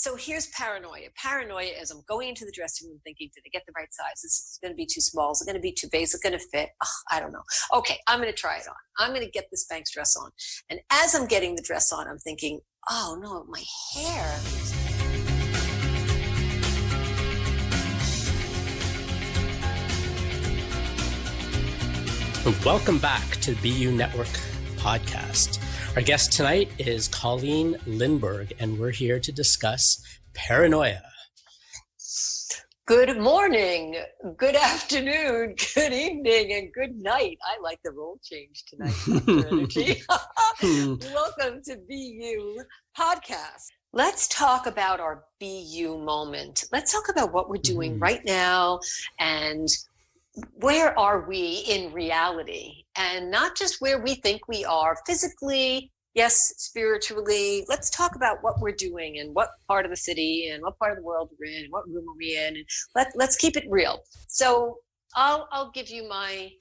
So here's paranoia. Paranoia is I'm going into the dressing room thinking, did I get the right size? Is it going to be too small? Is it going to be too big? Is it going to fit? I don't know. Okay, I'm going to try it on. I'm going to get this Spanx dress on. And as I'm getting the dress on, I'm thinking, oh no, my hair. Welcome back to the BU Network podcast. Our guest tonight is Colleen Lindberg, and we're here to discuss paranoia. Good morning, good afternoon, good evening, and good night. I like the role change tonight. Welcome to BU podcast. Let's talk about our BU moment. Let's talk about what we're doing right now and where are we in reality, and not just where we think we are physically, yes, spiritually. Let's talk about what we're doing and what part of the city and what part of the world we're in, what room are we in, and let's keep it real. So I'll give you my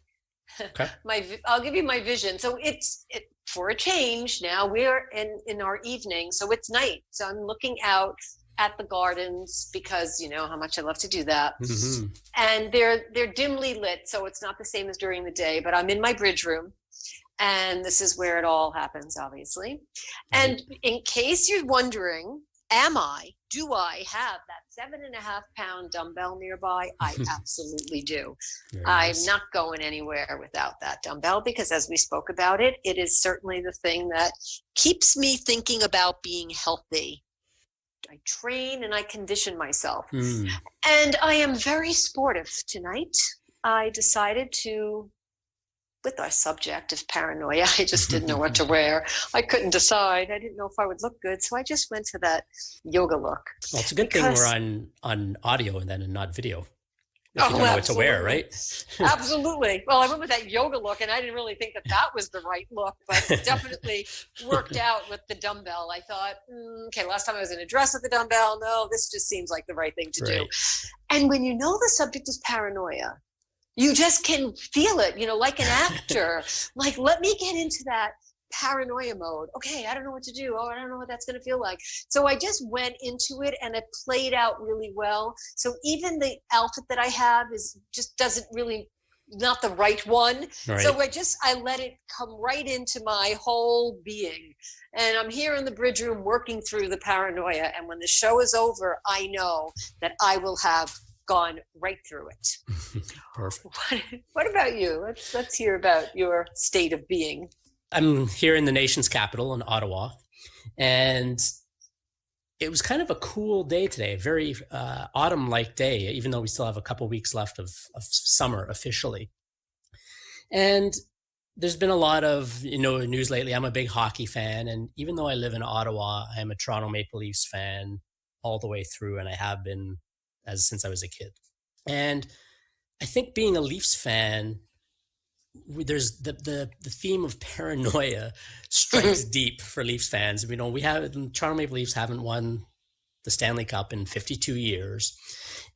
I'll give you my vision. So it's for a change. Now we're in our evening, so it's night. So I'm looking out at the gardens because you know how much I love to do that. Mm-hmm. And they're dimly lit, so it's not the same as during the day, but I'm in my bridge room and this is where it all happens, obviously. Mm-hmm. And in case you're wondering, do I have that 7.5 pound dumbbell nearby? I absolutely do. I'm not going anywhere without that dumbbell because as we spoke about it is certainly the thing that keeps me thinking about being healthy. I train and I condition myself. And I am very sportive tonight. I decided to, with our subject of paranoia, I just didn't know what to wear. I couldn't decide. I didn't know if I would look good. So I just went to that yoga look. Well, it's a good thing we're on audio and then not video. If you don't know what to wear, right? Absolutely. Well, I went with that yoga look and I didn't really think that was the right look, but it definitely worked out with the dumbbell. I thought, okay, last time I was in a dress with the dumbbell. No, this just seems like the right thing to do. And when you know the subject is paranoia, you just can feel it, like an actor, like, let me get into that paranoia mode. Okay, I don't know what to do. I don't know what that's going to feel like. So I just went into it and it played out really well. So even the outfit that I have doesn't really, not the right one. Right. So I let it come right into my whole being. And I'm here in the bridge room working through the paranoia. And when the show is over, I know that I will have gone right through it. Perfect. What about you? Let's hear about your state of being. I'm here in the nation's capital in Ottawa, and it was kind of a cool day today, very autumn-like day, even though we still have a couple weeks left of summer officially. And there's been a lot of news lately. I'm a big hockey fan, and even though I live in Ottawa, I am a Toronto Maple Leafs fan all the way through, and I have been since I was a kid. And I think being a Leafs fan, there's the theme of paranoia strikes deep for Leafs fans. We Toronto Maple Leafs haven't won the Stanley Cup in 52 years.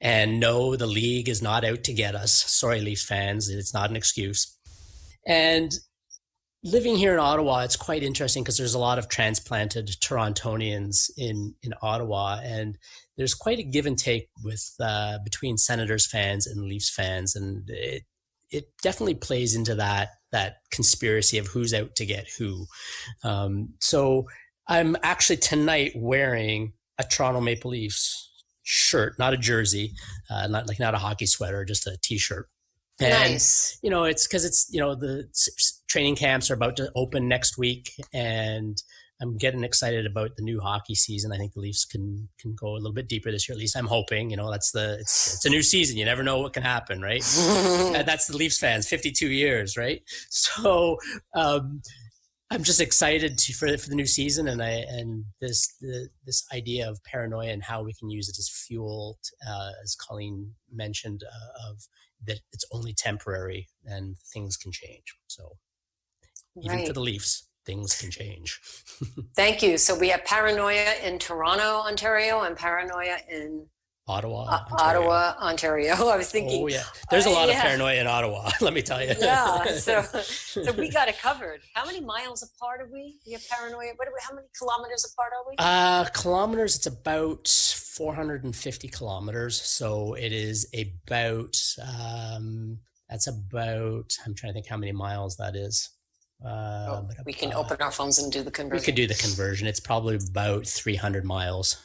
And no, the league is not out to get us. Sorry, Leafs fans, it's not an excuse. And living here in Ottawa, it's quite interesting because there's a lot of transplanted Torontonians in Ottawa, and there's quite a give and take with between Senators fans and Leafs fans, and it definitely plays into that conspiracy of who's out to get who. So I'm actually tonight wearing a Toronto Maple Leafs shirt, not a jersey, not a hockey sweater, just a t-shirt. And, nice. It's because the training camps are about to open next week, and I'm getting excited about the new hockey season. I think the Leafs can go a little bit deeper this year. At least I'm hoping. It's a new season. You never know what can happen, right? That's the Leafs fans, 52 years, right? So I'm just excited for the new season, and this idea of paranoia and how we can use it as fuel, as Colleen mentioned, of that it's only temporary and things can change. So even for the Leafs, things can change. Thank you. So we have paranoia in Toronto, Ontario, and paranoia in Ottawa, Ontario. Ottawa, Ontario. I was thinking. Oh yeah, there's a lot of paranoia in Ottawa. Let me tell you. Yeah, so we got it covered. How many miles apart are we? We have paranoia. How many kilometers apart are we? Kilometers. It's about 450 kilometers. So it is about. That's about. I'm trying to think how many miles that is. We can open our phones and do the conversion. We could do the conversion. It's probably about 300 miles.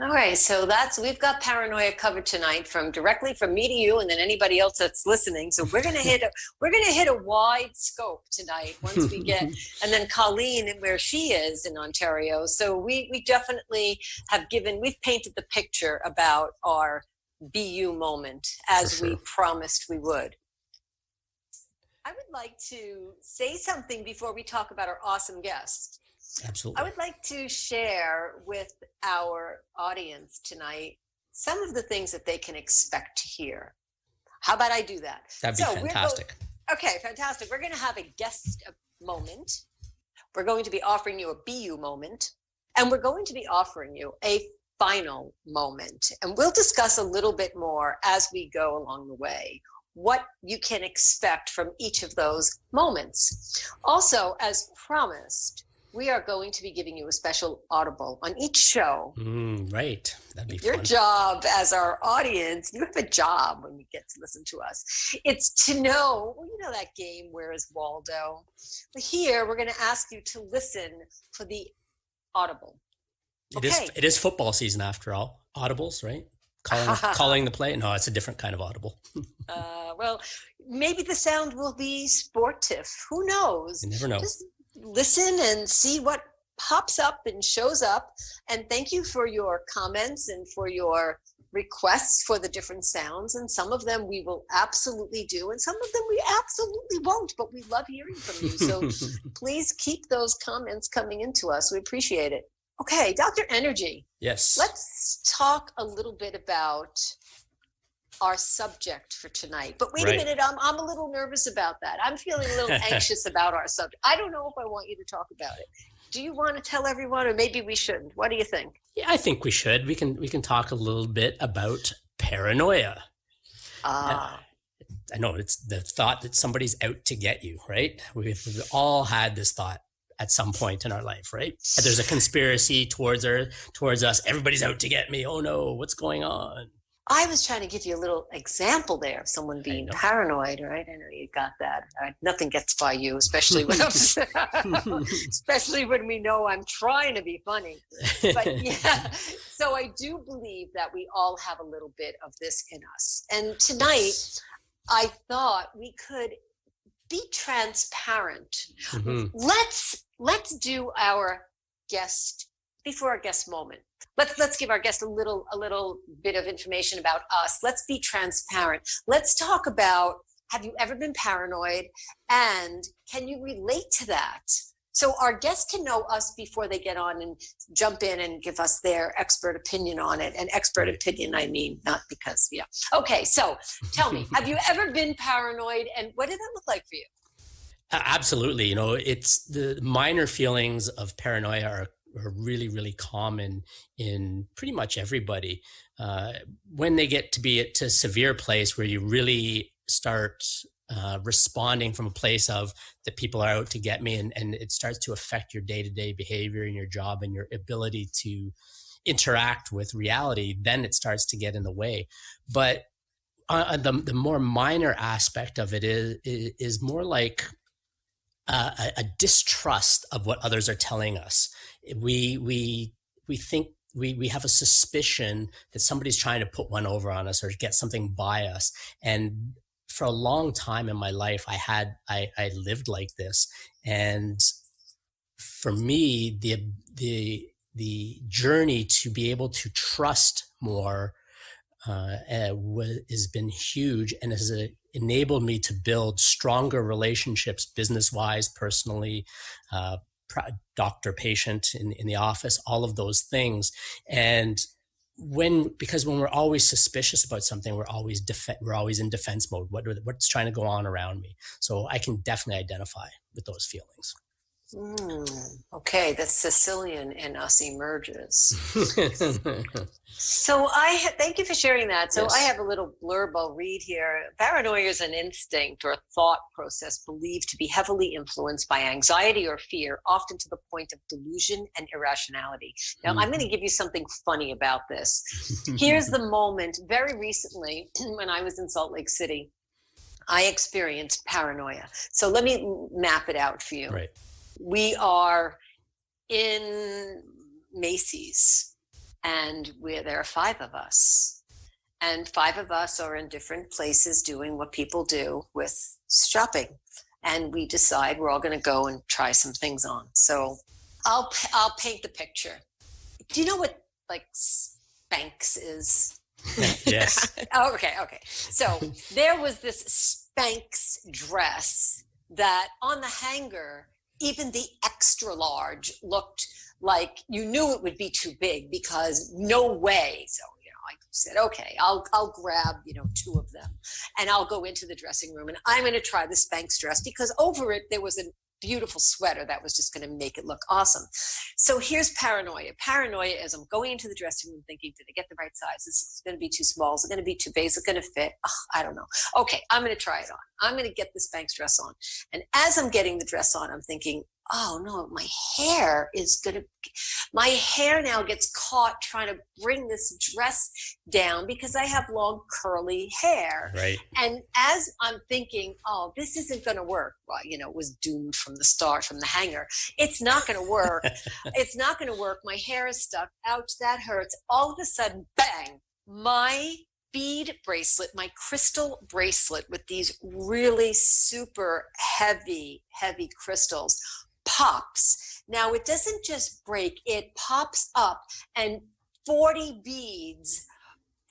All right, so we've got paranoia covered tonight, directly from me to you, and then anybody else that's listening. So we're gonna hit a wide scope tonight once we get, and then Colleen, where she is in Ontario. So we definitely we've painted the picture about our BU moment as we promised we would. I would like to say something before we talk about our awesome guest. Absolutely. I would like to share with our audience tonight some of the things that they can expect to hear. How about I do that? That'd be fantastic. Okay, fantastic. We're going to have a guest moment. We're going to be offering you a BU moment, and we're going to be offering you a final moment. And we'll discuss a little bit more as we go along the way, what you can expect from each of those moments. Also, as promised, we are going to be giving you a special audible on each show. Right. That'd be Your fun. job as our audience, you have a job when you get to listen to us. It's to know, that game, Where is Waldo? Here, we're going to ask you to listen for the audible. It is football season after all. Audibles, right? Calling the play? No, it's a different kind of audible. Well, maybe the sound will be sportive. Who knows? You never know. Just listen and see what pops up and shows up. And thank you for your comments and for your requests for the different sounds. And some of them we will absolutely do, and some of them we absolutely won't, but we love hearing from you. So please keep those comments coming into us. We appreciate it. Okay, Dr. Energy. Yes. Let's talk a little bit about our subject for tonight. But wait a minute, I'm a little nervous about that. I'm feeling a little anxious about our subject. I don't know if I want you to talk about it. Do you want to tell everyone, or maybe we shouldn't? What do you think? Yeah, I think we should. We can talk a little bit about paranoia. I know it's the thought that somebody's out to get you, right? We've all had this thought at some point in our life, right? There's a conspiracy towards us. Everybody's out to get me. Oh no, what's going on? I was trying to give you a little example there of someone being paranoid, right? I know you got that. Nothing gets by you, especially when especially when we know I'm trying to be funny. But yeah, so I do believe that we all have a little bit of this in us. And tonight, I thought we could be transparent. Mm-hmm. Let's do our guest before our guest moment. Let's give our guest a little bit of information about us. Let's be transparent. Let's talk about, have you ever been paranoid, and can you relate to that? So our guests can know us before they get on and jump in and give us their expert opinion on it. And expert opinion, I mean, not because, yeah. Okay, so tell me, have you ever been paranoid, and what did that look like for you? Absolutely. It's the minor feelings of paranoia are really, really common in pretty much everybody. When they get to be at a severe place where you really start responding from a place of that people are out to get me, and it starts to affect your day-to-day behavior and your job and your ability to interact with reality, then it starts to get in the way. But the more minor aspect of it is more like a distrust of what others are telling us. We think we have a suspicion that somebody's trying to put one over on us or get something by us. And for a long time in my life, I lived like this. And for me, the journey to be able to trust more has been huge, and has enabled me to build stronger relationships, business-wise, personally, doctor-patient in the office, all of those things. And because when we're always suspicious about something, we're always in defense mode. What's trying to go on around me? So I can definitely identify with those feelings. Okay, the Sicilian in us emerges. So thank you for sharing that. So Yes. I have a little blurb I'll read here. Paranoia is an instinct or thought process believed to be heavily influenced by anxiety or fear, often to the point of delusion and irrationality. Now, I'm going to give you something funny about this. Here's the moment. Very recently, when I was in Salt Lake City, I experienced paranoia. So let me map it out for you. Right. We are in Macy's, and there are 5 of us. And 5 of us are in different places doing what people do with shopping. And we decide we're all going to go and try some things on. So I'll paint the picture. Do you know what like Spanx is? Yes. Okay. So there was this Spanx dress that on the hanger, even the extra large looked like you knew it would be too big because no way. So, I said, okay, I'll grab, 2 of them and I'll go into the dressing room and I'm going to try the Spanx dress because over it, there was a beautiful sweater that was just going to make it look awesome. So here's paranoia. Paranoia is I'm going into the dressing room thinking, did I get the right size? Is it going to be too small? Is it going to be too big? Is it going to fit? I don't know. Okay, I'm going to try it on. I'm going to get the Spanx dress on. And as I'm getting the dress on, I'm thinking, oh no, my hair now gets caught trying to bring this dress down because I have long curly hair. Right. And as I'm thinking, oh, this isn't going to work. Well, it was doomed from the start, from the hanger. It's not going to work. It's not going to work. My hair is stuck. Ouch, that hurts. All of a sudden, bang, my bead bracelet, my crystal bracelet with these really super heavy crystals pops. Now it doesn't just break, it pops up and 40 beads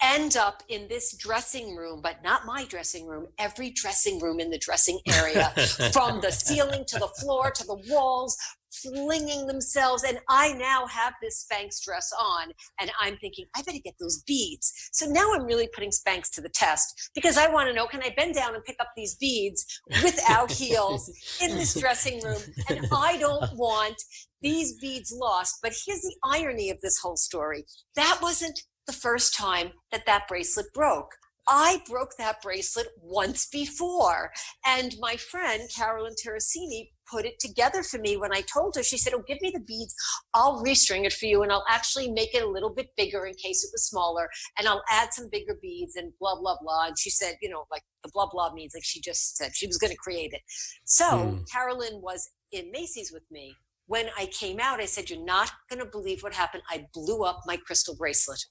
end up in this dressing room, but not my dressing room, every dressing room in the dressing area, from the ceiling to the floor to the walls, flinging themselves. And I now have this Spanx dress on and I'm thinking, I better get those beads. So now I'm really putting Spanx to the test because I want to know, can I bend down and pick up these beads without heels in this dressing room? And I don't want these beads lost. But here's the irony of this whole story. That wasn't the first time that bracelet broke. I broke that bracelet once before. And my friend, Carolyn Terracini, put it together for me when I told her. She said, oh, give me the beads. I'll restring it for you. And I'll actually make it a little bit bigger in case it was smaller. And I'll add some bigger beads and blah, blah, blah. And she said, like the blah, blah means like she just said she was going to create it. So Carolyn was in Macy's with me. When I came out, I said, you're not going to believe what happened. I blew up my crystal bracelet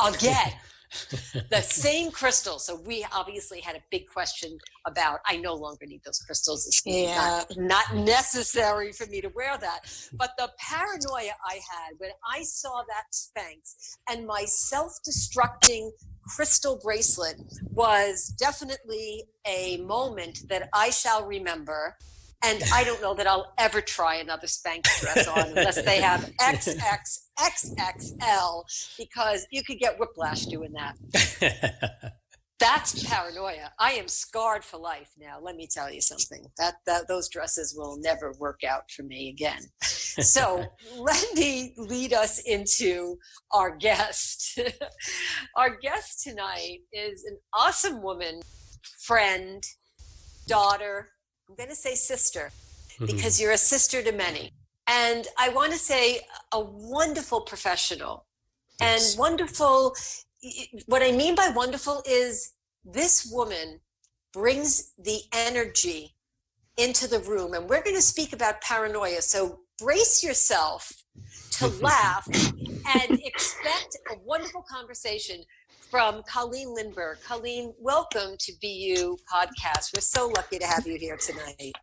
again. The same crystal. So we obviously had a big question about, I no longer need those crystals. It's not necessary for me to wear that. But the paranoia I had when I saw that Spanx and my self-destructing crystal bracelet was definitely a moment that I shall remember. And I don't know that I'll ever try another Spanx dress on unless they have XXXXL, because you could get whiplash doing that. That's paranoia. I am scarred for life now. Let me tell you something. That those dresses will never work out for me again. So let me lead us into our guest. Our guest tonight is an awesome woman, friend, daughter. I'm going to say sister, because you're a sister to many. And I want to say a wonderful professional. Yes. And wonderful, what I mean by wonderful is this woman brings the energy into the room. And we're going to speak about paranoia. So brace yourself to laugh and expect a wonderful conversation from Colleen Lindberg. Colleen, welcome to BU Podcast. We're so lucky to have you here tonight.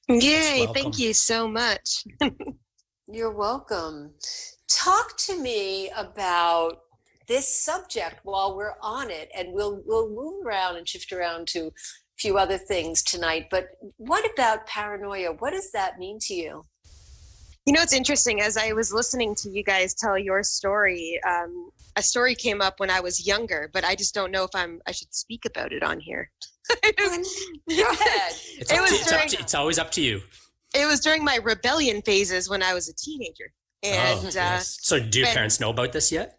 Yay, thank you so much. You're welcome. Talk to me about this subject while we're on it, and we'll move around and shift around to a few other things tonight. But what about paranoia? What does that mean to you? It's interesting. As I was listening to you guys tell your story, a story came up when I was younger, but I just don't know if I should speak about it on here. Go ahead. It's always up to you. It was during my rebellion phases when I was a teenager. And yes. So do your parents know about this yet?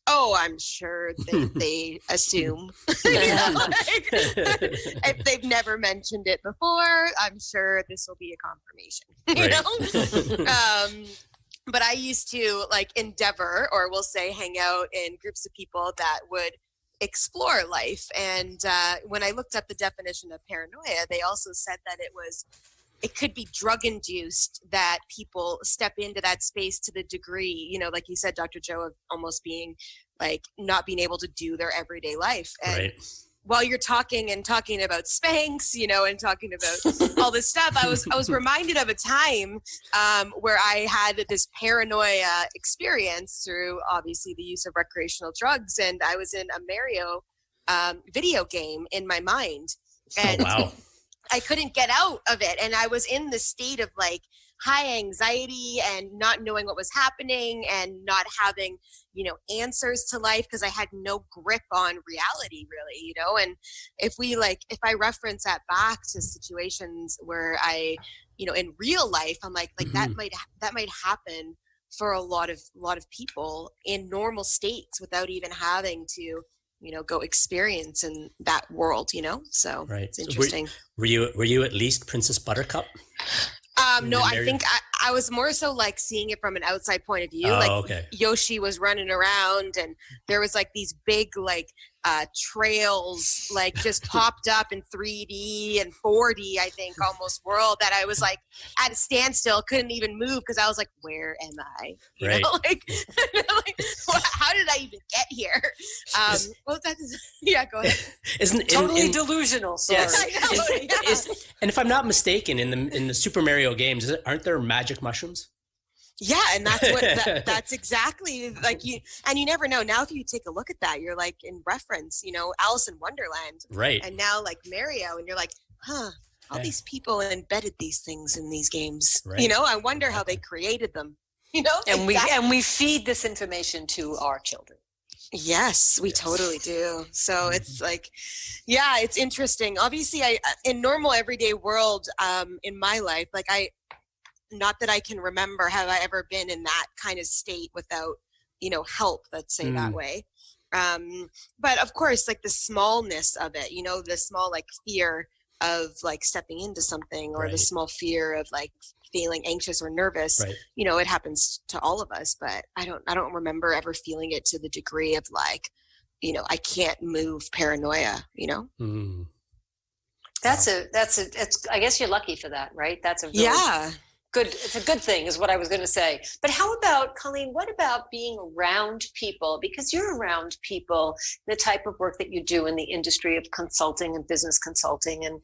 Oh, I'm sure they assume. If they've never mentioned it before, I'm sure this will be a confirmation. But I used to endeavor, or we'll say hang out in groups of people that would explore life. And when I looked up the definition of paranoia, they also said that it could be drug induced, that people step into that space to the degree, like you said, Dr. Joe, of almost being not being able to do their everyday life. And while you're talking about Spanx, and talking about all this stuff, I was reminded of a time where I had this paranoia experience through obviously the use of recreational drugs. And I was in a Mario video game in my mind. And I couldn't get out of it. And I was in the state of high anxiety and not knowing what was happening and not having, answers to life, because I had no grip on reality really, and if I reference that back to situations where I, in real life, I'm that might happen for a lot of people in normal states without even having to, go experience in that world, so it's interesting. So were you at least Princess Buttercup? No, I think I was more so seeing it from an outside point of view. Yoshi was running around and there was these big trails just popped up in 3D and 4D, I think, almost world, that I was at a standstill, couldn't even move because I was where am I? You know, how did I even get here? Yeah, go ahead. Isn't totally delusional? Sorry. Yes. And if I'm not mistaken, in the Super Mario games, aren't there magic mushrooms? Yeah, and that's what that's exactly you. And you never know. Now, if you take a look at that, you're in reference, Alice in Wonderland, right? And now Mario, and you're all these people embedded these things in these games. Right. I wonder how they created them. And we feed this information to our children. Yes, we totally do. So it's it's interesting. Obviously, in normal everyday world, in my life, not that I can remember have I ever been in that kind of state without, help, let's say that way. But of course, the smallness of it, the small fear of stepping into something, or the small fear of feeling anxious or nervous, it happens to all of us, but I don't remember ever feeling it to the degree of I can't move paranoia, That's I guess you're lucky for that, right? That's a really it's a good thing is what I was going to say. But how about, Colleen, what about being around people? Because you're around people, the type of work that you do in the industry of consulting and business consulting and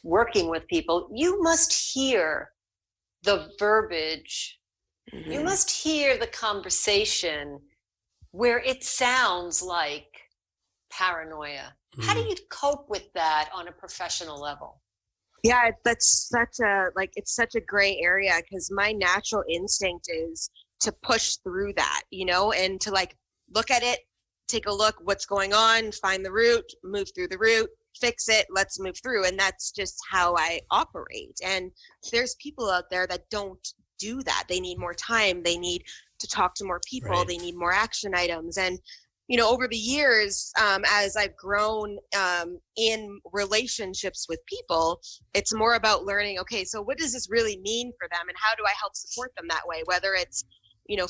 working with people, you must hear the verbiage. Mm-hmm. You must hear the conversation where it sounds like paranoia. Mm-hmm. How do you cope with that on a professional level? Yeah, that's it's such a gray area, because my natural instinct is to push through that, and to look at it, take a look, what's going on, find the root, move through the root, fix it, let's move through. And that's just how I operate. And there's people out there that don't do that. They need more time. They need to talk to more people. Right. They need more action items. And over the years, as I've grown in relationships with people, it's more about learning, okay, so what does this really mean for them, and how do I help support them that way? Whether it's,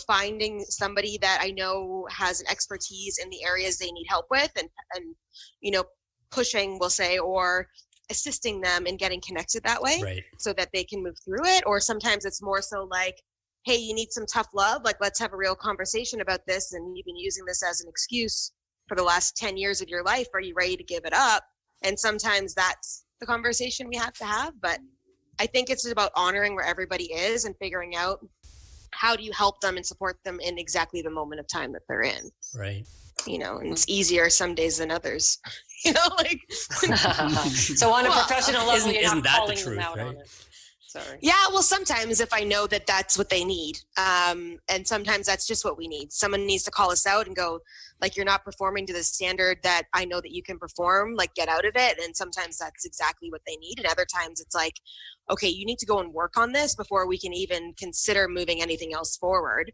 finding somebody that I know has an expertise in the areas they need help with, and pushing, we'll say, or assisting them in getting connected that way, so that they can move through it. Or sometimes it's more so hey, you need some tough love, let's have a real conversation about this, and you've been using this as an excuse for the last 10 years of your life. Are you ready to give it up? And sometimes that's the conversation we have to have. But I think it's about honoring where everybody is and figuring out how do you help them and support them in exactly the moment of time that they're in. Right. And it's easier some days than others. So on a professional level, you're not calling them out on it. Sorry. Yeah, well, sometimes if I know that that's what they need, and sometimes that's just what we need. Someone needs to call us out and go, like, you're not performing to the standard that I know that you can perform, like, get out of it. And sometimes that's exactly what they need. And other times it's like, okay, you need to go and work on this before we can even consider moving anything else forward.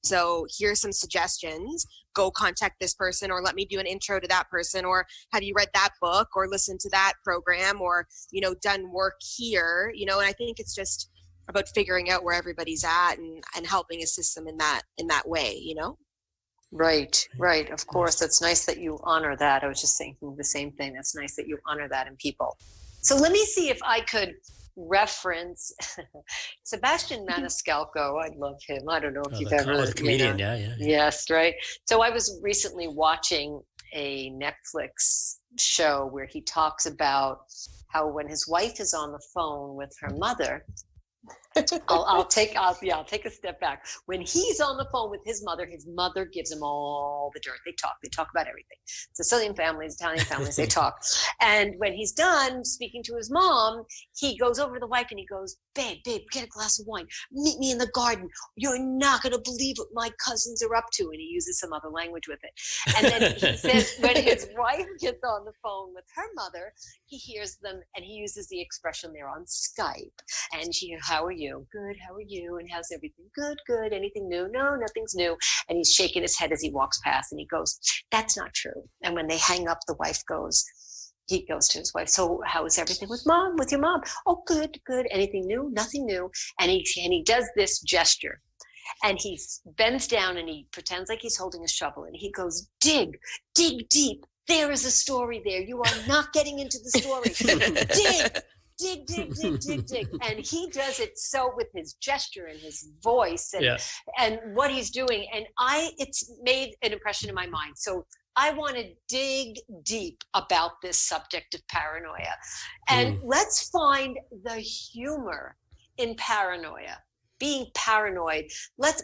So here's some suggestions. Go contact this person, or let me do an intro to that person, or have you read that book or listened to that program, or, done work here, and I think it's just about figuring out where everybody's at and helping assist them in that way, Right. Of course. It's nice that you honor that. I was just thinking the same thing. That's nice that you honor that in people. So let me see if I could reference Sebastian Maniscalco. I love him. I don't know if you've ever. The comedian, yeah. Yes, right. So I was recently watching a Netflix show where he talks about how when his wife is on the phone with her mother, I'll take a step back. When he's on the phone with his mother gives him all the dirt. They talk about everything. Sicilian families, Italian families, they talk. And when he's done speaking to his mom, he goes over to the wife and he goes, babe, get a glass of wine. Meet me in the garden. You're not going to believe what my cousins are up to. And he uses some other language with it. And then he says when his wife gets on the phone with her mother, he hears them and he uses the expression they're on Skype. And how are you? Good. How are you? And how's everything? Good. Anything new? No, nothing's new. And he's shaking his head as he walks past and he goes, that's not true. And when they hang up, he goes to his wife, so how is everything with your mom? Oh, good. Anything new? Nothing new. And he does this gesture. And he bends down and he pretends like he's holding a shovel and he goes, dig deep. There is a story there. You are not getting into the story. dig. And he does it so with his gesture and his voice and what he's doing. And it's made an impression in my mind. So I want to dig deep about this subject of paranoia. And let's find the humor in paranoia. Being paranoid.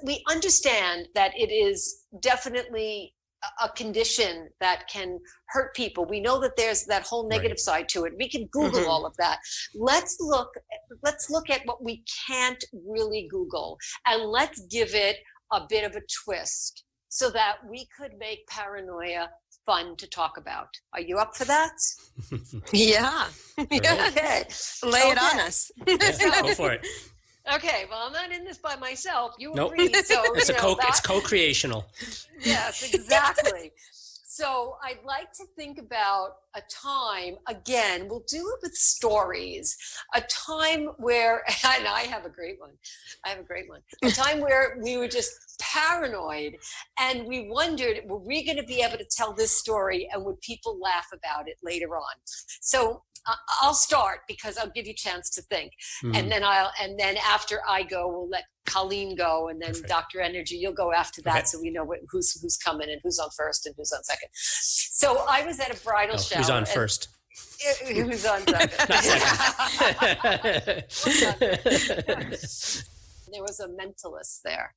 We understand that it is definitely a condition that can hurt people. We know that there's that whole negative side to it. We can Google all of that. Let's look at what we can't really Google, and let's give it a bit of a twist so that we could make paranoia fun to talk about. Are you up for that? Yeah. Okay. Lay it on us. Go for it. Okay, well, I'm not in this by myself. You agree. So it's co-creational. Yes, exactly. So I'd like to think about a time, again, we'll do it with stories, a time where, and I have a great one. A time where we were just paranoid and we wondered, were we going to be able to tell this story and would people laugh about it later on? So I'll start because I'll give you a chance to think. And then after I go, we'll let Colleen go, and then Perfect. Dr. Energy, you'll go after that, so we know who's coming and who's on first and who's on second. So I was at a bridal shower. Who's on first? Who's on second? There was a mentalist there.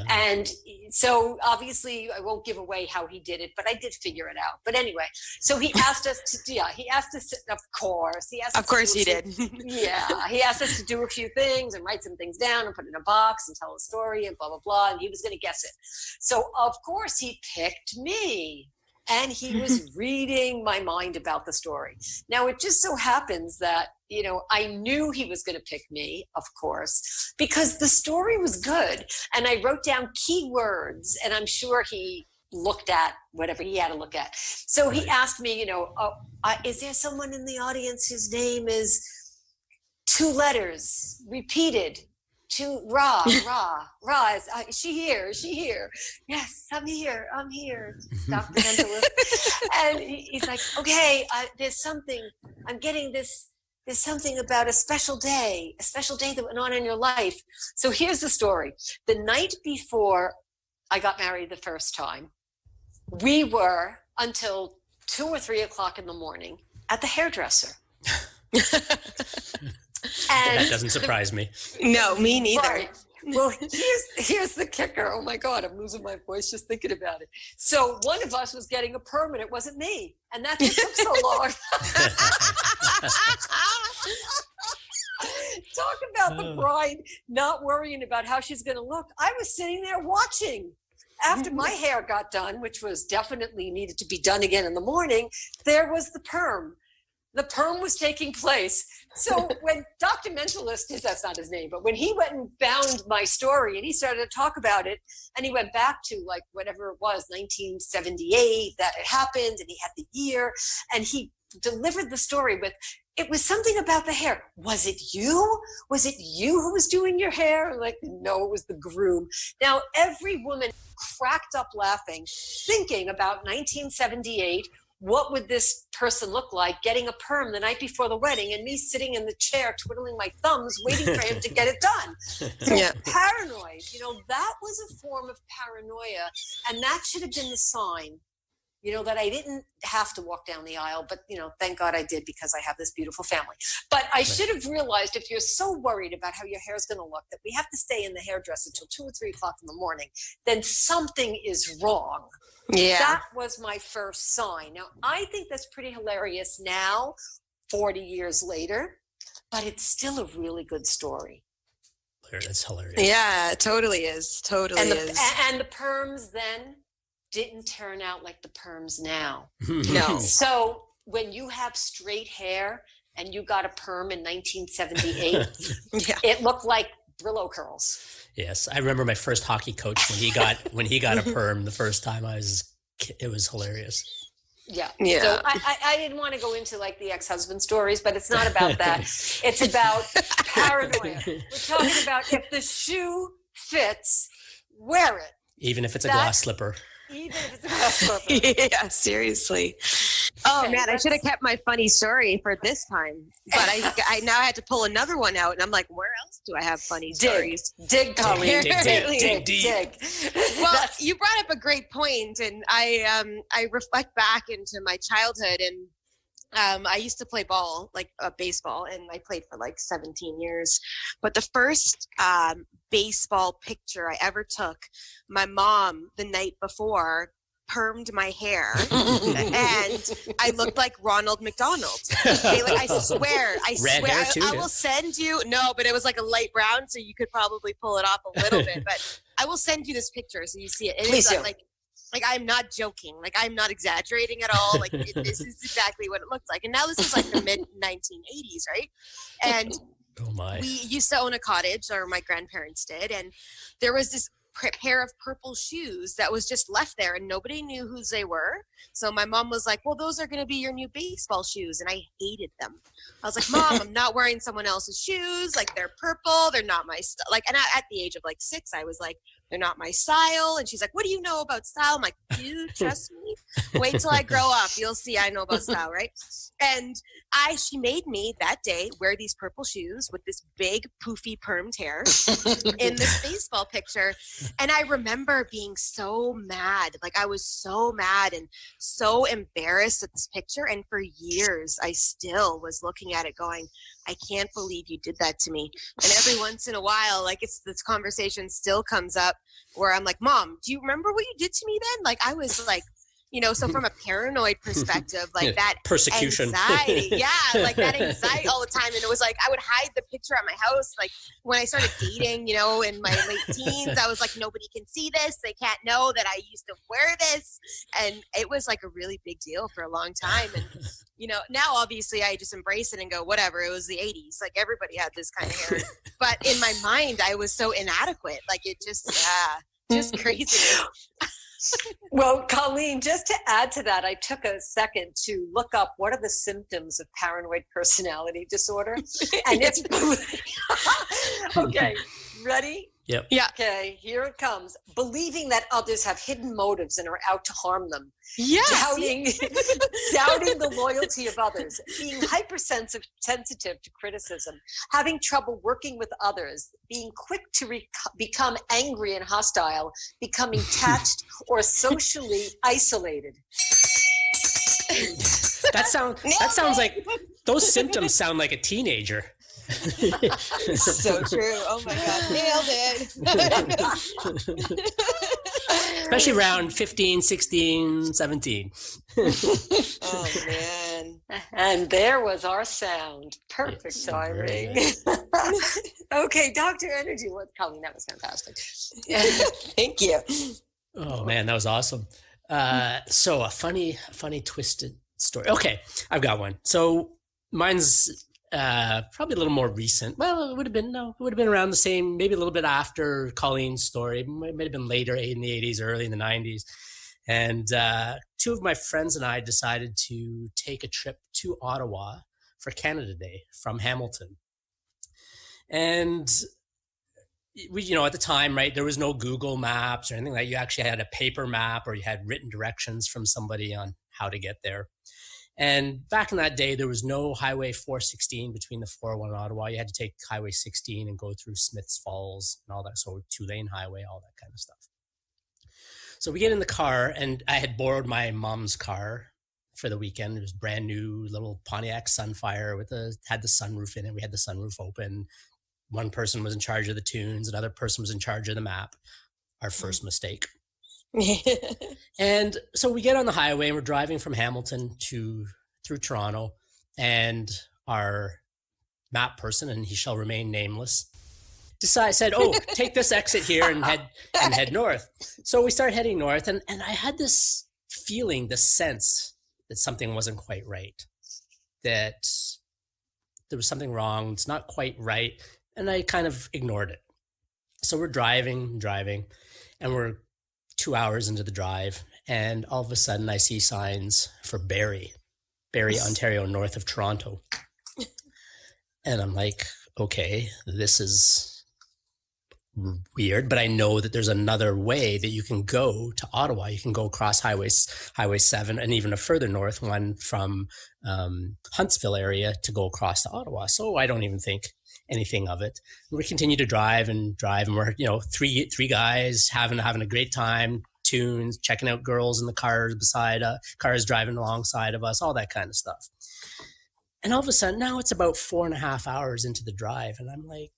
And so obviously I won't give away how he did it, but I did figure it out. But anyway, so he asked us of course he did. Yeah. He asked us to do a few things and write some things down and put it in a box and tell a story and blah, blah, blah. And he was going to guess it. So of course he picked me. And he was reading my mind about the story. Now, it just so happens that, I knew he was going to pick me, of course, because the story was good. And I wrote down key words, and I'm sure he looked at whatever he had to look at. So he asked me, is there someone in the audience whose name is 2 letters repeated? To RaRa, is she here? Yes, I'm here, Dr. Mentalist. And he's like, okay, there's something about a special day that went on in your life. So here's the story. The night before I got married the first time, we were until 2 or 3 o'clock in the morning at the hairdresser. And that doesn't surprise me. No, me neither. Right. Well, here's the kicker. Oh my God, I'm losing my voice just thinking about it. So one of us was getting a perm and it wasn't me. And that's what took so long. Talk about the bride not worrying about how she's going to look. I was sitting there watching. After my hair got done, which was definitely needed to be done again in the morning, there was the perm. The perm was taking place. So when Dr. Mentalist, that's not his name, but when he went and found my story and he started to talk about it, and he went back to like whatever it was, 1978, that it happened, and he had the year, and he delivered the story with, it was something about the hair. Was it you? Was it you who was doing your hair? Like, no, it was the groom. Now, every woman cracked up laughing, thinking about 1978. What would this person look like getting a perm the night before the wedding and me sitting in the chair twiddling my thumbs waiting for him to get it done? So paranoid, that was a form of paranoia, and that should have been the sign, that I didn't have to walk down the aisle, but, thank God I did, because I have this beautiful family. But I should have realized, if you're so worried about how your hair is going to look, that we have to stay in the hairdresser until 2 or 3 o'clock in the morning, then something is wrong. Yeah. That was my first sign. Now, I think that's pretty hilarious now, 40 years later, but it's still a really good story. That's hilarious. Yeah, it totally is. Totally is. And the perms then didn't turn out like the perms now. No. So when you have straight hair and you got a perm in 1978, it looked like Brillo curls. Yes, I remember my first hockey coach when he got a perm the first time. It was hilarious. Yeah. So I didn't want to go into like the ex-husband stories, but it's not about that. It's about paranoia. We're talking about, if the shoe fits, wear it. Even if it's a glass slipper. Even if it's a glass slipper. Yeah, seriously. Oh man, I should have kept my funny story for this time, but I now had to pull another one out, and I'm like, where else do I have funny stories? Dig, Colleen. Dig. Well, you brought up a great point, and I reflect back into my childhood, and I used to play ball, like baseball, and I played for like 17 years. But the first baseball picture I ever took, my mom the night before permed my hair, and I looked like Ronald McDonald. Okay, like, I swear, I will send you. No, but it was like a light brown, so you could probably pull it off a little bit. But I will send you this picture so you see it. It Please is do. Like I'm not joking. Like I'm not exaggerating at all. Like this is exactly what it looks like. And now this is like the mid 1980s, right? And oh my. We used to own a cottage, or my grandparents did, and there was this pair of purple shoes that was just left there, and nobody knew whose they were. So my mom was like, well, those are going to be your new baseball shoes. And I hated them. I was like, Mom, I'm not wearing someone else's shoes. Like, they're purple. They're not my style. Like, and at the age of like 6, I was like, they're not my style. And she's like, what do you know about style? I'm like, you trust me? Wait till I grow up. You'll see I know about style, right? And she made me that day wear these purple shoes with this big poofy permed hair in this baseball picture. And I remember being so mad. Like, I was so mad and so embarrassed at this picture. And for years, I still was looking at it going, I can't believe you did that to me. And every once in a while, like, this conversation still comes up where I'm like, Mom, do you remember what you did to me then? Like, I was like, so from a paranoid perspective, like that persecution, anxiety, like that anxiety all the time. And it was like, I would hide the picture at my house. Like when I started dating, in my late teens, I was like, nobody can see this. They can't know that I used to wear this. And it was like a really big deal for a long time. And, now obviously I just embrace it and go, whatever, it was the 80s. Like everybody had this kind of hair. But in my mind, I was so inadequate. Like it just crazy. Well, Colleen, just to add to that, I took a second to look up what are the symptoms of paranoid personality disorder. And it's okay, ready? Yep. Yeah. Okay, here it comes. Believing that others have hidden motives and are out to harm them. Yes. Doubting the loyalty of others. Being hypersensitive to criticism. Having trouble working with others. Being quick to become angry and hostile. Becoming attached or socially isolated. That sounds like, those symptoms sound like a teenager. So true. Oh my God. Nailed it. Especially around 15, 16, 17. Oh man. And there was our sound. Perfect timing. Okay, Dr. Energy. Colleen, that was fantastic. Thank you. Oh man, that was awesome. So a funny twisted story. Okay, I've got one. So mine's probably a little more recent. Well, it would have been around the same, maybe a little bit after Colleen's story. It might have been later in the 80s, early in the 90s. And two of my friends and I decided to take a trip to Ottawa for Canada Day from Hamilton. And we, at the time, right, there was no Google Maps or anything like that. You actually had a paper map or you had written directions from somebody on how to get there. And back in that day, there was no Highway 416 between the 401 and Ottawa. You had to take Highway 16 and go through Smiths Falls and all that. So 2-lane highway, all that kind of stuff. So we get in the car, and I had borrowed my mom's car for the weekend. It was brand new, little Pontiac Sunfire had the sunroof in it. We had the sunroof open. One person was in charge of the tunes. Another person was in charge of the map. Our first mistake. And so we get on the highway, and we're driving from Hamilton through Toronto, and our map person, and he shall remain nameless, said, "Oh, take this exit here and head north." So we start heading north, and I had this feeling, this sense that something wasn't quite right, that there was something wrong. It's not quite right, and I kind of ignored it. So we're driving, and we're 2 hours into the drive, and all of a sudden I see signs for Barrie, Ontario, north of Toronto, and I'm like, okay, this is weird, but I know that there's another way that you can go to Ottawa. You can go across Highway 7 and even a further north one from Huntsville area to go across to Ottawa. So I don't even think anything of it. We continue to drive, and we're three guys having a great time, tunes, checking out girls in the cars beside cars driving alongside of us, all that kind of stuff. And all of a sudden, now it's about 4.5 hours into the drive, and I'm like,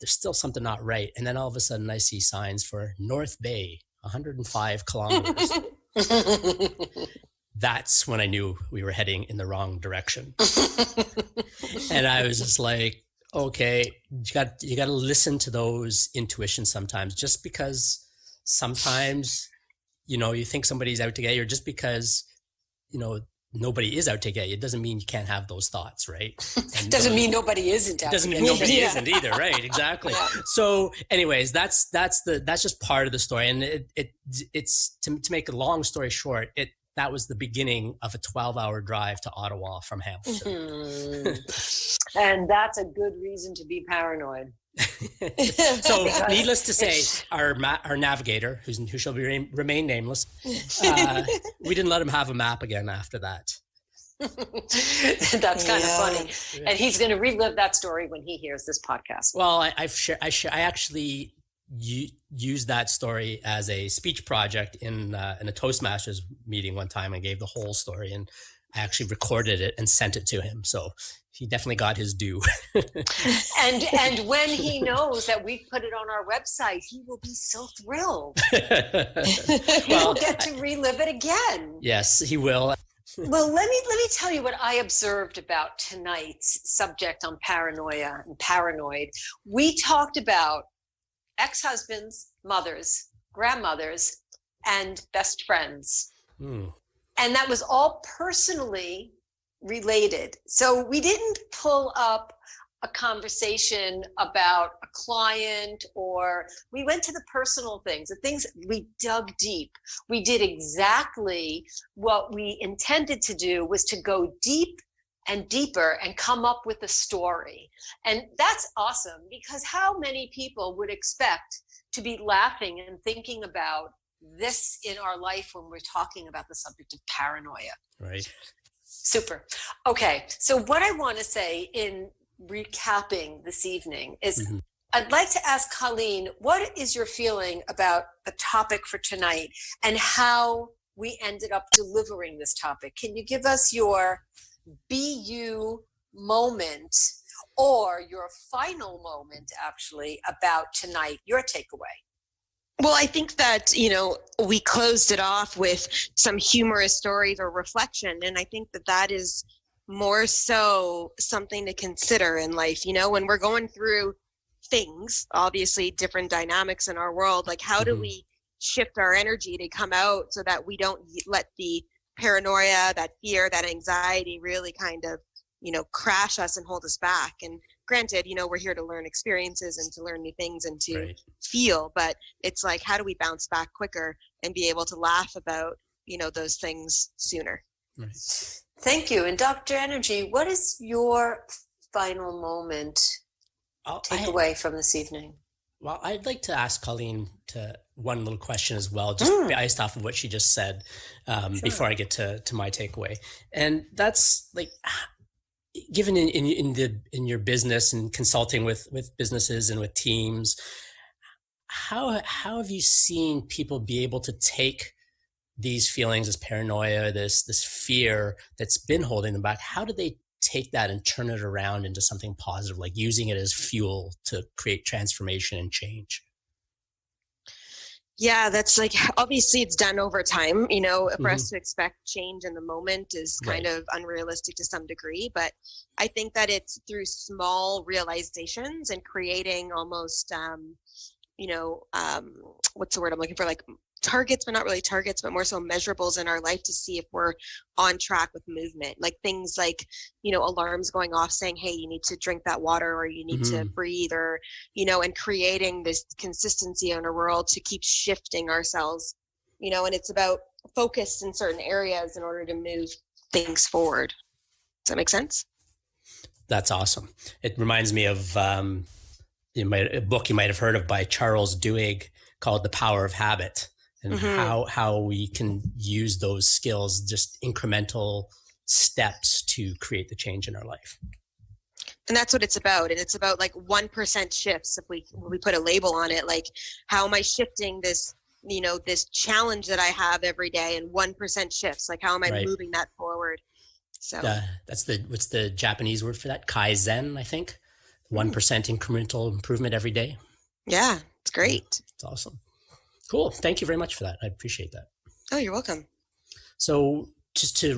there's still something not right. And then all of a sudden I see signs for North Bay, 105 kilometers. That's when I knew we were heading in the wrong direction. And I was just like, okay, you got to listen to those intuitions sometimes. Just because sometimes, you think somebody's out to get you, or just because, nobody is out to get you, it doesn't mean you can't have those thoughts, right? And doesn't mean nobody isn't out. Doesn't mean nobody isn't either, right? Exactly. Yeah. So, anyways, that's just part of the story, and it's to make a long story short, that was the beginning of a 12-hour drive to Ottawa from Hamilton. Mm-hmm. And that's a good reason to be paranoid. So, needless to say, our navigator, who shall remain nameless, we didn't let him have a map again after that. That's kind of funny, and he's going to relive that story when he hears this podcast. Well, I actually used that story as a speech project in a Toastmasters meeting one time. I gave the whole story, and I actually recorded it and sent it to him. So he definitely got his due. and when he knows that we put it on our website, he will be so thrilled. He'll get to relive it again. Yes, he will. Well, let me tell you what I observed about tonight's subject on paranoia and paranoid. We talked about ex-husbands, mothers, grandmothers, and best friends. And that was all personally related. So we didn't pull up a conversation about a client, or we went to the personal things, the things we dug deep. We did exactly what we intended to do, was to go deep and deeper and come up with a story. And that's awesome, because how many people would expect to be laughing and thinking about this in our life when we're talking about the subject of paranoia? Right. Super. Okay. So what I want to say in recapping this evening is, I'd like to ask Colleen, what is your feeling about the topic for tonight and how we ended up delivering this topic? Can you give us your BU moment, or your final moment actually, about tonight, your takeaway? Well, I think that, we closed it off with some humorous stories or reflection. And I think that that is more so something to consider in life, when we're going through things, obviously different dynamics in our world, like how do we shift our energy to come out so that we don't let the paranoia, that fear, that anxiety really kind of, crash us and hold us back. And granted, we're here to learn experiences and to learn new things and to feel, but it's like, how do we bounce back quicker and be able to laugh about, those things sooner? Right. Thank you. And Dr. Energy, what is your final moment take away from this evening? Well, I'd like to ask Colleen one little question as well, just based off of what she just said, before I get to my takeaway. And that's like, given in your business and consulting with businesses and with teams, how have you seen people be able to take these feelings, this paranoia, this fear that's been holding them back? How do they take that and turn it around into something positive, like using it as fuel to create transformation and change? Yeah, that's like, obviously it's done over time, for us to expect change in the moment is kind of unrealistic to some degree, but I think that it's through small realizations and creating almost, what's the word I'm looking for? Like targets, but not really targets, but more so measurables in our life to see if we're on track with movement. Like things like, alarms going off saying, hey, you need to drink that water, or you need to breathe, or, and creating this consistency in our world to keep shifting ourselves, and it's about focus in certain areas in order to move things forward. Does that make sense? That's awesome. It reminds me of a book you might have heard of by Charles Duhigg called The Power of Habit. And how we can use those skills, just incremental steps to create the change in our life. And that's what it's about. And it's about like 1% shifts. If we put a label on it, like how am I shifting this, this challenge that I have every day, and 1% shifts, like how am I moving that forward? So what's the Japanese word for that? Kaizen, I think. 1% incremental improvement every day. Yeah, it's great. It's awesome. Cool. Thank you very much for that. I appreciate that. Oh, you're welcome. So just to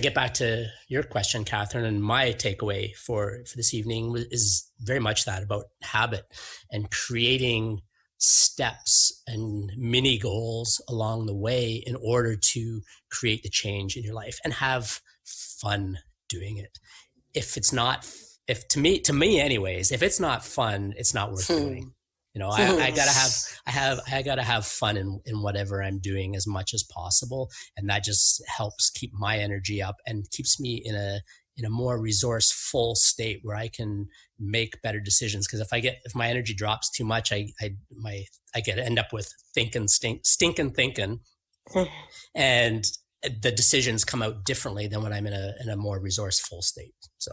get back to your question, Kathryn, and my takeaway for this evening is very much that about habit and creating steps and mini goals along the way in order to create the change in your life and have fun doing it. To me anyways, if it's not fun, it's not worth doing. I gotta have fun in whatever I'm doing as much as possible, and that just helps keep my energy up and keeps me in a more resourceful state where I can make better decisions. Because if my energy drops too much, I end up with stinking thinking, and the decisions come out differently than when I'm in a more resourceful state. So.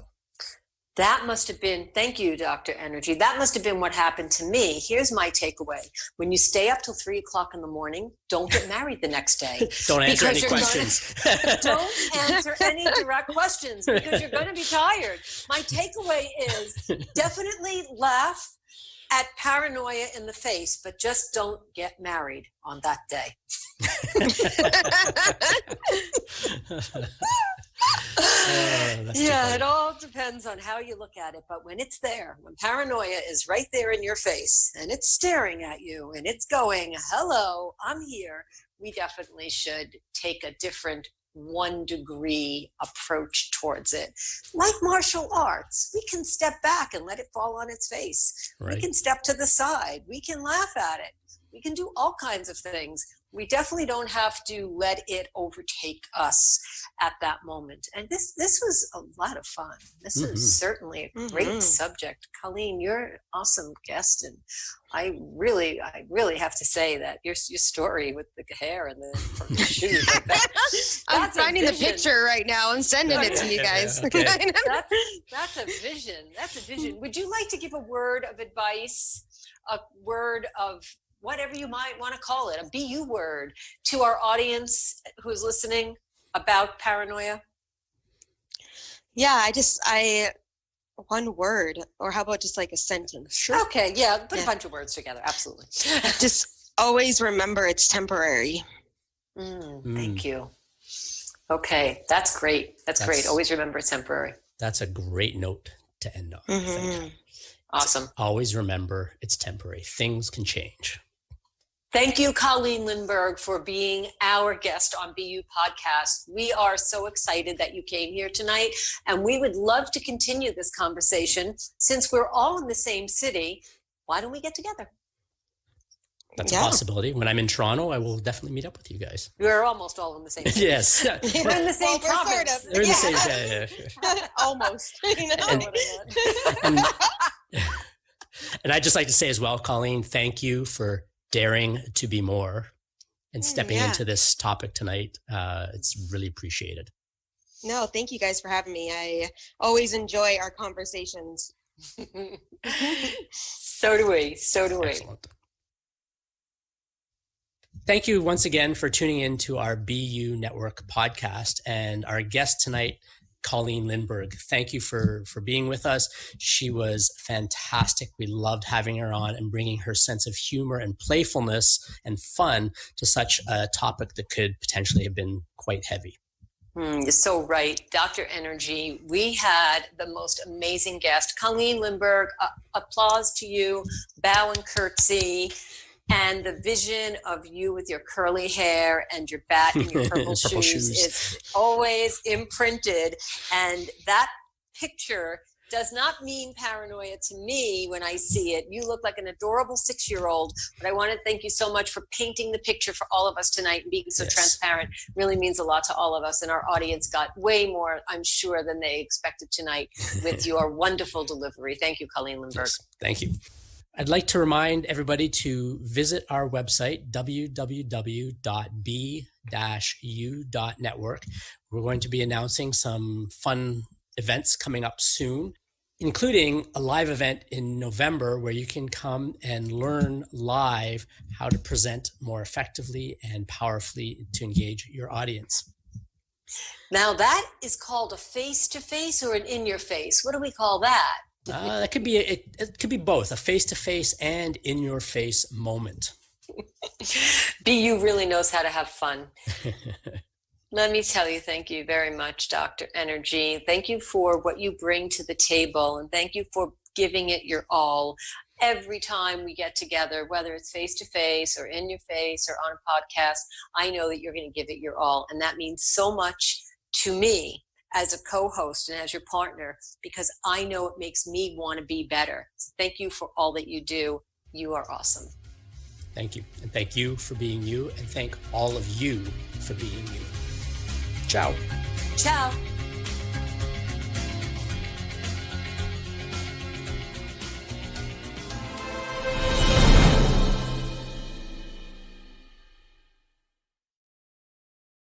That must have been, thank you, Dr. Energy. That must have been what happened to me. Here's my takeaway. When you stay up till 3:00 in the morning, don't get married the next day. Don't answer any questions. Don't answer any direct questions because you're going to be tired. My takeaway is definitely laugh at paranoia in the face, but just don't get married on that day. Yeah, it all depends on how you look at it. But when it's there, when paranoia is right there in your face and it's staring at you and it's going, hello, I'm here, we definitely should take a different 1-degree approach towards it. Like martial arts, we can step back and let it fall on its face. Right. We can step to the side. We can laugh at it. We can do all kinds of things. We definitely don't have to let it overtake us at that moment. And this was a lot of fun. This is certainly a great subject. Colleen, you're an awesome guest. And I really have to say that your story with the hair and the shoes. I'm finding the picture right now. I'm sending it to you guys. Okay. That's a vision. That's a vision. Would you like to give a word of advice, a word of whatever you might want to call it, a BU word to our audience who's listening about paranoia? Yeah, one word, or how about just like a sentence? Sure. Okay, yeah, put a bunch of words together, absolutely. Just Always remember it's temporary. Thank you. Okay, that's great. That's great. Always remember it's temporary. That's a great note to end on. Mm-hmm. Awesome. Always remember it's temporary. Things can change. Thank you, Colleen Lindberg, for being our guest on BU Podcast. We are so excited that you came here tonight, and we would love to continue this conversation. Since we're all in the same city, why don't we get together? That's a possibility. When I'm in Toronto, I will definitely meet up with you guys. We're almost all in the same city. Yes. We're in the same province. Sort of. We're in the same Almost. And I'd just like to say as well, Colleen, thank you for daring to be more and stepping into this topic tonight. It's really appreciated. No, thank you guys for having me. I always enjoy our conversations. So do we. Excellent. Thank you once again for tuning in to our BU Network podcast, and our guest tonight, Colleen Lindberg. Thank you for being with us. She was fantastic. We loved having her on and bringing her sense of humor and playfulness and fun to such a topic that could potentially have been quite heavy. You're so right. Dr. Energy, we had the most amazing guest, Colleen Lindberg. Applause to you, bow and curtsy. And the vision of you with your curly hair and your bat and your purple shoes is always imprinted. And that picture does not mean paranoia to me when I see it. You look like an adorable 6-year-old, but I want to thank you so much for painting the picture for all of us tonight and being so transparent. Really means a lot to all of us, and our audience got way more, I'm sure, than they expected tonight with your wonderful delivery. Thank you, Colleen Lindberg. Yes, thank you. I'd like to remind everybody to visit our website, www.b-u.network. We're going to be announcing some fun events coming up soon, including a live event in November where you can come and learn live how to present more effectively and powerfully to engage your audience. Now that is called a face-to-face or an in-your-face. What do we call that? That could be it could be both, a face-to-face and in-your-face moment. BU really knows how to have fun. Let me tell you, thank you very much, Dr. Energy. Thank you for what you bring to the table, and thank you for giving it your all. Every time we get together, whether it's face-to-face or in your face or on a podcast, I know that you're going to give it your all, and that means so much to me as a co-host and as your partner, because I know it makes me want to be better. So thank you for all that you do. You are awesome. Thank you. And thank you for being you. And thank all of you for being you. Ciao. Ciao.